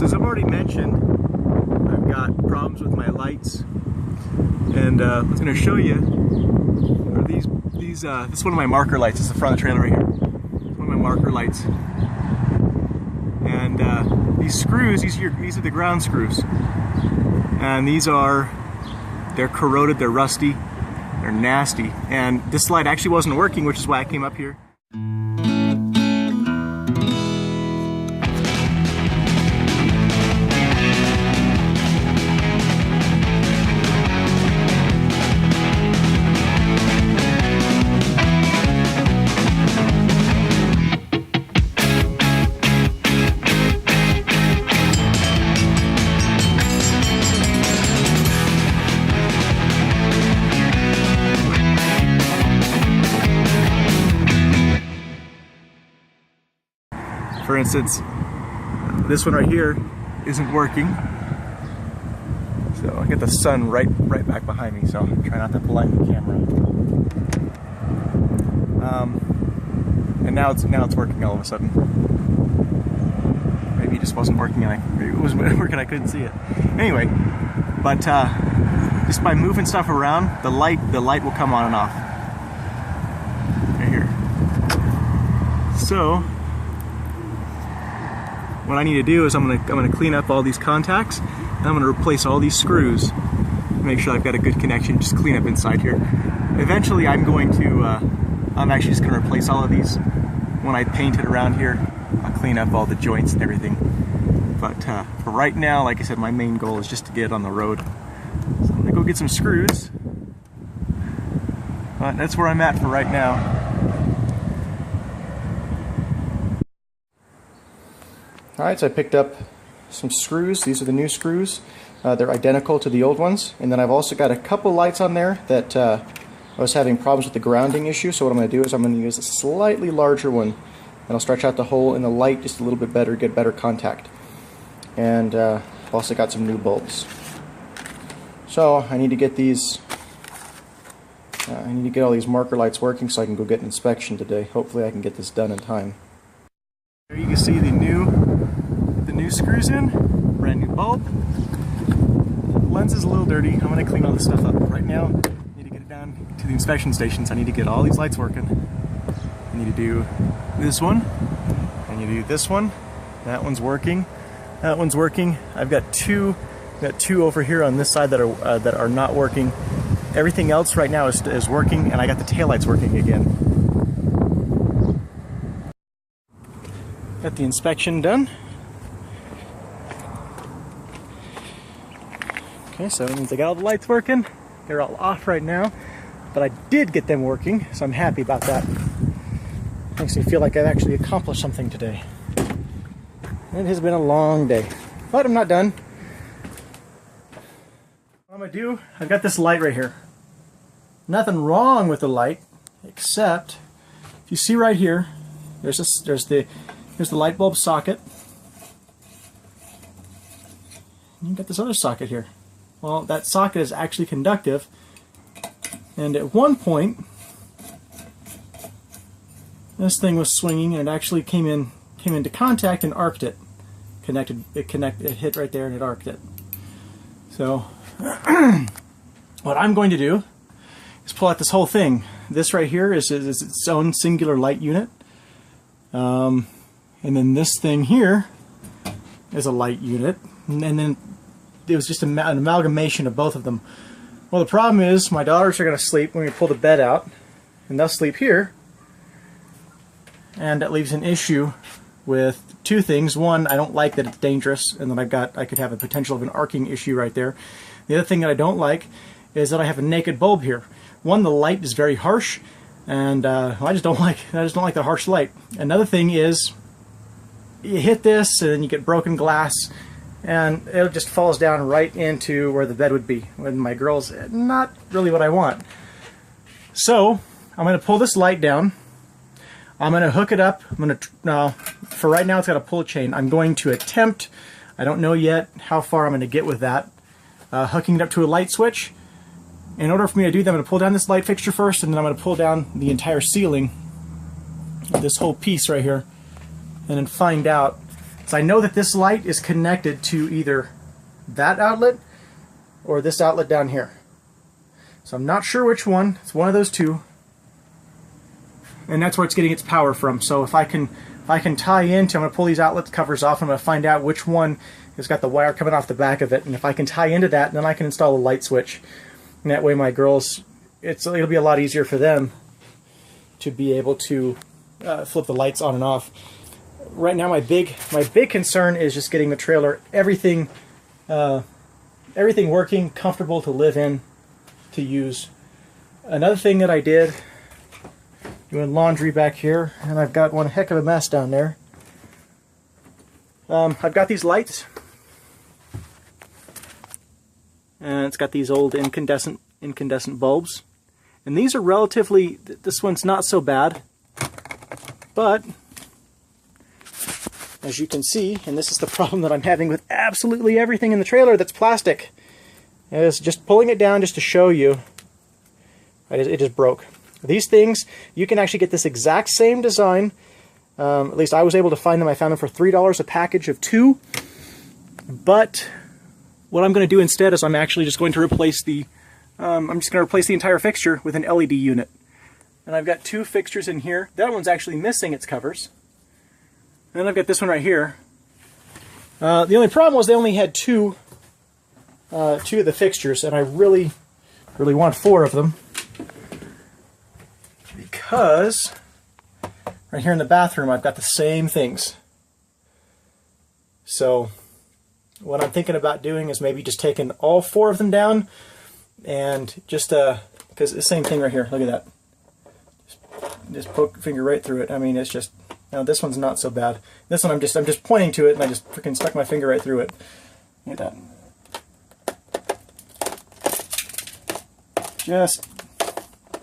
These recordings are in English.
as I've already mentioned, I've got problems with my lights, and I was going to show you are these. This is one of my marker lights. It's the front of the trailer right here. It's one of my marker lights, and these screws. These are the ground screws, and they're corroded. They're rusty. They're nasty, and this light actually wasn't working, which is why I came up here. For instance, this one right here isn't working. So I get the sun right back behind me, so I'm trying not to blind the camera. And now it's working all of a sudden. Maybe it just wasn't working, and maybe it was working. I couldn't see it. Anyway, but just by moving stuff around, the light will come on and off. Right here. So what I need to do is I'm gonna clean up all these contacts, and I'm gonna replace all these screws, make sure I've got a good connection, just clean up inside here. Eventually I'm actually just gonna replace all of these. When I paint it around here, I'll clean up all the joints and everything. But for right now, like I said, my main goal is just to get it on the road. So I'm gonna go get some screws. But that's where I'm at for right now. Alright, so I picked up some screws. These are the new screws. They're identical to the old ones. And then I've also got a couple lights on there that I was having problems with the grounding issue. So what I'm going to do is I'm going to use a slightly larger one. And I'll stretch out the hole in the light just a little bit better, get better contact. And I've also got some new bulbs. So I need to get these, I need to get all these marker lights working so I can go get an inspection today. Hopefully I can get this done in time. There you can see the new screws in, brand new bulb. The lens is a little dirty. I'm going to clean all this stuff up. Right now, I need to get it down to the inspection stations. I need to get all these lights working. I need to do this one. I need to do this one. That one's working. That one's working. I've got two over here on this side that are not working. Everything else right now is working, and I got the taillights working again. Got the inspection done. Okay, so that means I got all the lights working. They're all off right now, but I did get them working, so I'm happy about that. Makes me feel like I've actually accomplished something today. It has been a long day, but I'm not done. What I'm gonna do, I've got this light right here. Nothing wrong with the light, except if you see right here, here's the light bulb socket. And you've got this other socket here. Well, that socket is actually conductive, and at one point this thing was swinging and it actually came into contact and arced it. It hit right there and it arced it. So what I'm going to do is pull out this whole thing. This right here is its own singular light unit, and then this thing here is a light unit, and then it was just an amalgamation of both of them. Well, the problem is my daughters are going to sleep when we pull the bed out, and they'll sleep here, and that leaves an issue with two things. One, I don't like that it's dangerous, and then I could have a potential of an arcing issue right there. The other thing that I don't like is that I have a naked bulb here. One, the light is very harsh, and I just don't like the harsh light. Another thing is you hit this and you get broken glass, and it just falls down right into where the bed would be. When my girls, not really what I want. So I'm going to pull this light down. I'm going to hook it up. For right now it's got a pull chain. I'm going to attempt, I don't know yet how far I'm going to get with that, hooking it up to a light switch. In order for me to do that, I'm going to pull down this light fixture first, and then I'm going to pull down the entire ceiling, this whole piece right here, and then find out So I know that this light is connected to either that outlet or this outlet down here. So I'm not sure which one. It's one of those two. And that's where it's getting its power from. So if I can tie into, I'm going to pull these outlet covers off, and I'm going to find out which one has got the wire coming off the back of it. And if I can tie into that, then I can install a light switch. And that way my girls, it'll be a lot easier for them to be able to flip the lights on and off. Right now my big concern is just getting the trailer, everything working, comfortable to live in, to use. Another thing that I did, doing laundry back here, and I've got one heck of a mess down there. I've got these lights, and it's got these old incandescent bulbs, and these are relatively, this one's not so bad, but as you can see, and this is the problem that I'm having with absolutely everything in the trailer that's plastic, is just pulling it down just to show you, it just broke. These things, you can actually get this exact same design. At least I was able to find them. I found them for $3 a package of 2. But what I'm going to do instead is I'm actually just going to replace the entire fixture with an LED unit. And I've got 2 fixtures in here. That one's actually missing its covers. And then I've got this one right here. The only problem was they only had two of the fixtures, and I really want 4 of them. Because right here in the bathroom I've got the same things. So what I'm thinking about doing is maybe just taking all 4 of them down and just because the same thing right here, look at that. Just poke the finger right through it. I mean, it's just, this one's not so bad. This one I'm just pointing to it and I just freaking stuck my finger right through it. Look at that.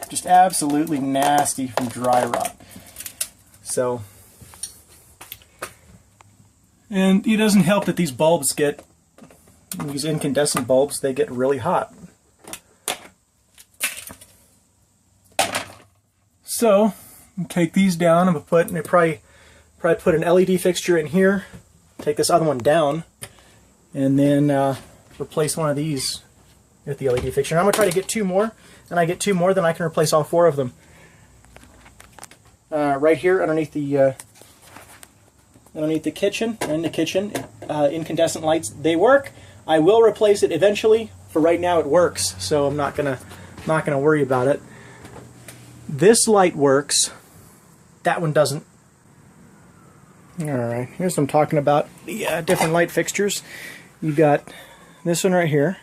Just absolutely nasty from dry rot. So, and it doesn't help that these bulbs these incandescent bulbs, they get really hot. So, take these down. I'm gonna probably put an LED fixture in here. Take this other one down, and then replace one of these with the LED fixture. And I'm gonna try to get 2 more. And I get 2 more, then I can replace all 4 of them. Right here underneath the kitchen, incandescent lights, they work. I will replace it eventually. For right now, it works, so I'm not gonna worry about it. This light works. That one doesn't. All right, here's what I'm talking about. The different light fixtures. You got this one right here.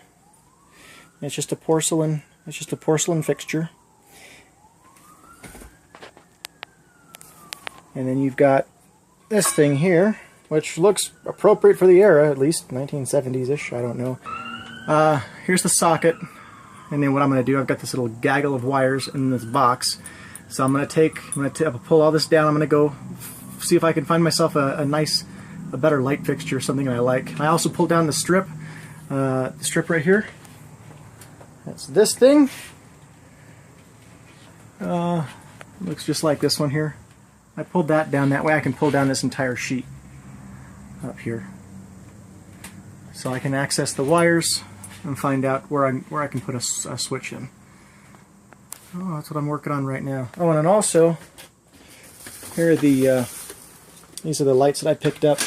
It's just a porcelain. It's just a porcelain fixture. And then you've got this thing here, which looks appropriate for the era, at least 1970s-ish, I don't know. Here's the socket, and then what I'm going to do, I've got this little gaggle of wires in this box. So I'm going to pull all this down. I'm going to go see if I can find myself a better light fixture, something I like. I also pulled down the strip right here. That's this thing. Looks just like this one here. I pulled that down. That way I can pull down this entire sheet up here. So I can access the wires and find out where I can put a switch in. Oh, that's what I'm working on right now. Oh, and then also, here are these are the lights that I picked up.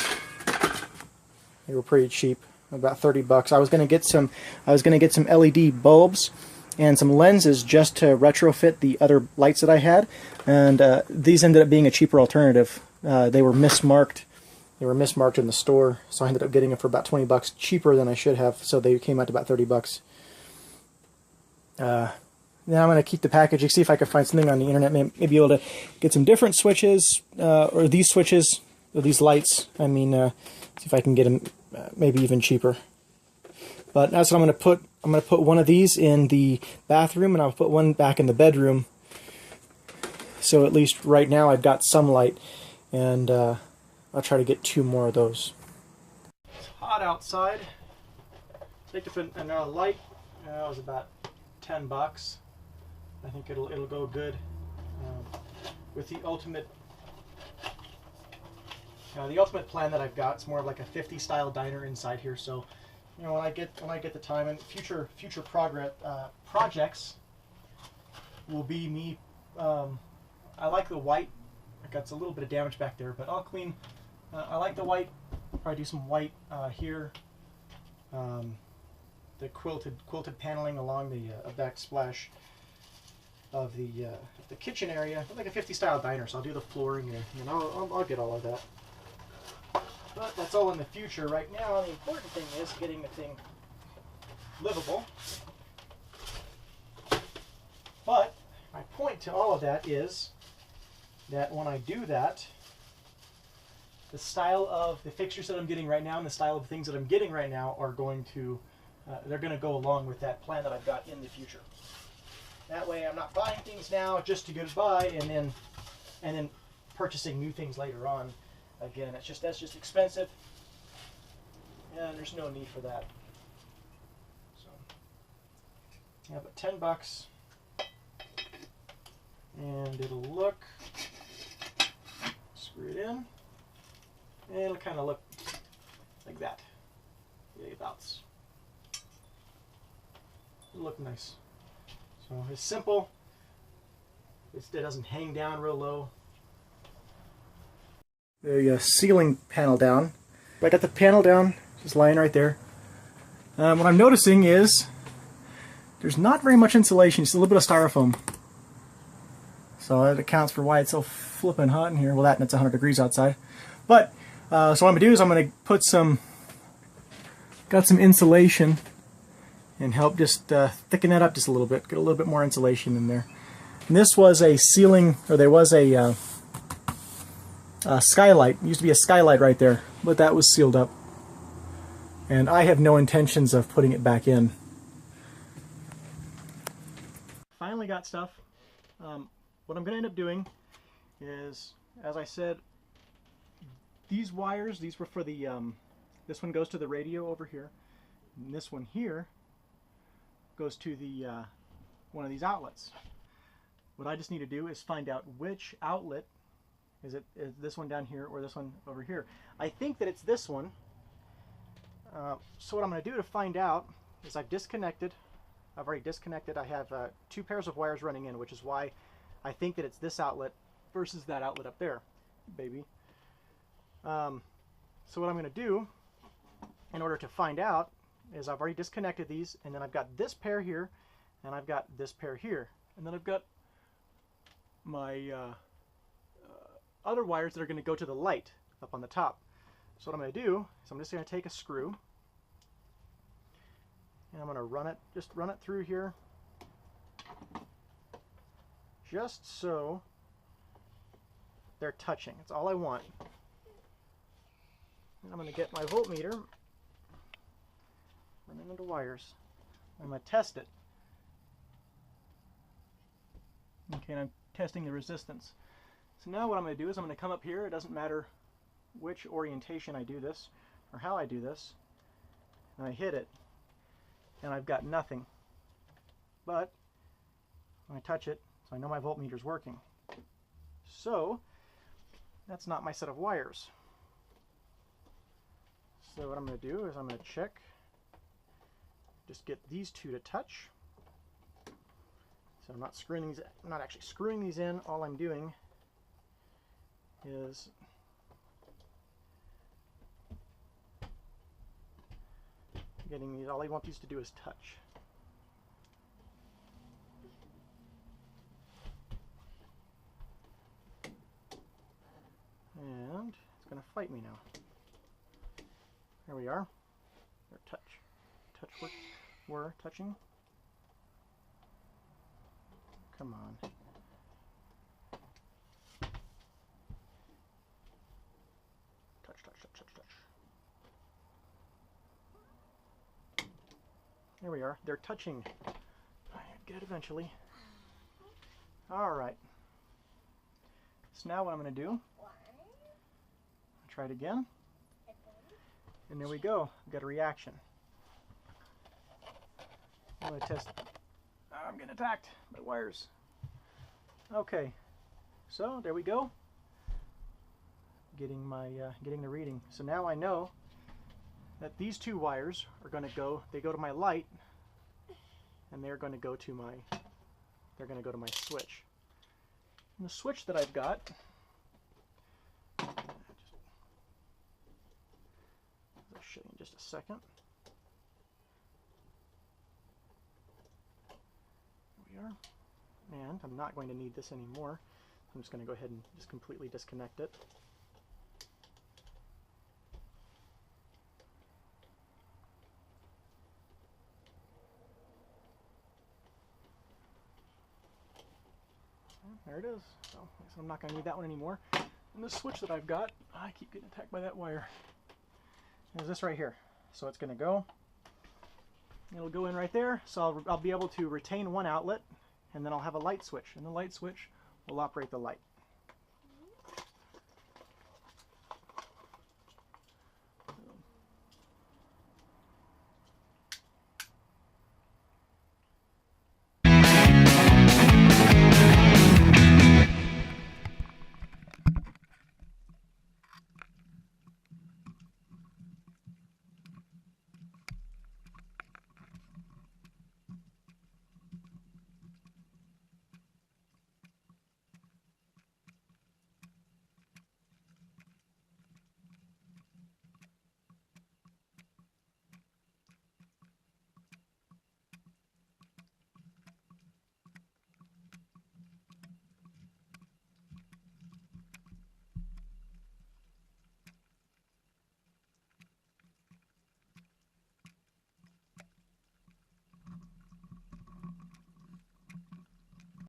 They were pretty cheap. About 30 bucks. I was going to get some LED bulbs and some lenses just to retrofit the other lights that I had, and these ended up being a cheaper alternative. They were mismarked. They were mismarked in the store, so I ended up getting them for about 20 bucks cheaper than I should have. So they came out to about 30 bucks. Now I'm going to keep the packaging, see if I can find something on the internet, maybe be able to get some different switches, or these switches, or these lights. I mean, see if I can get them maybe even cheaper. But that's what I'm going to put. I'm going to put one of these in the bathroom, and I'll put one back in the bedroom. So at least right now I've got some light, and I'll try to get 2 more of those. It's hot outside. Picked up another light. It was about 10 bucks. I think it'll go good with the ultimate The ultimate plan that I've got is more of like a 50 style diner inside here. So, you know, when I get the time, and future projects will be me. I like the white. I got a little bit of damage back there, but I'll clean. I like the white. Probably do some white here. The quilted paneling along the backsplash of the kitchen area, like a 50 style diner. So I'll do the flooring and I'll get all of that. But that's all in the future. Right now, the important thing is getting the thing livable. But my point to all of that is that when I do that, the style of the fixtures that I'm getting right now and the style of things that I'm getting right now are going to, they're going to go along with that plan that I've got in the future. That way I'm not buying things now just to get by and then purchasing new things later on. Again, that's just expensive, and there's no need for that. So, yeah, but $10, and it'll look. Screw it in, and it'll kind of look like that. Thereabouts. It'll look nice. So it's simple. It doesn't hang down real low. The ceiling panel down. I got the panel down, just lying right there. What I'm noticing is there's not very much insulation, just a little bit of styrofoam. So that accounts for why it's so flippin' hot in here. Well, that and it's 100 degrees outside. But so what I'm gonna do is I'm gonna put got some insulation and help just thicken that up just a little bit, get a little bit more insulation in there. And this was a ceiling, or there was a skylight. It used to be a skylight right there, but that was sealed up. And I have no intentions of putting it back in. Finally got stuff. What I'm going to end up doing is, as I said, these wires, these were for the, this one goes to the radio over here, and this one here goes to the one of these outlets. What I just need to do is find out which outlet. Is this one down here or this one over here? I think that it's this one. So what I'm going to do to find out is I've already disconnected. I have 2 pairs of wires running in, which is why I think that it's this outlet versus that outlet up there, baby. So what I'm going to do in order to find out is I've already disconnected these, and then I've got this pair here, and I've got this pair here, and then I've got my other wires that are going to go to the light up on the top. So what I'm going to do is I'm just going to take a screw and I'm going to just run it through here, just so they're touching. That's all I want. And I'm going to get my voltmeter, run it into wires. I'm going to test it. Okay, and I'm testing the resistance. So now what I'm going to do is I'm going to come up here. It doesn't matter which orientation I do this or how I do this. And I hit it and I've got nothing. But when I touch it, so I know my voltmeter's working. So that's not my set of wires. So what I'm going to do is I'm going to check, just get these 2 to touch. So I'm not screwing these, I'm not actually screwing these in. All I'm doing is getting these, all I want these to do is touch. And it's going to fight me now. There we are. They're touch. We're touching. Come on. Touch. There we are. They're touching. I get it eventually. Alright. So now what I'm going to do, try it again. And there we go. I've got a reaction. I'm going to test. I'm getting attacked by wires. Okay. So there we go. getting the reading. So now I know that these two wires are going to go. They go to my light, and they're going to go to my switch. And the switch that I've got, I'll show you in just a second. There we are. And I'm not going to need this anymore. I'm just going to go ahead and just completely disconnect it. There it is. So I'm not going to need that one anymore. And the switch that I've got, I keep getting attacked by that wire, is this right here. So it's going to go. It'll go in right there. So I'll be able to retain one outlet, and then I'll have a light switch, and the light switch will operate the light.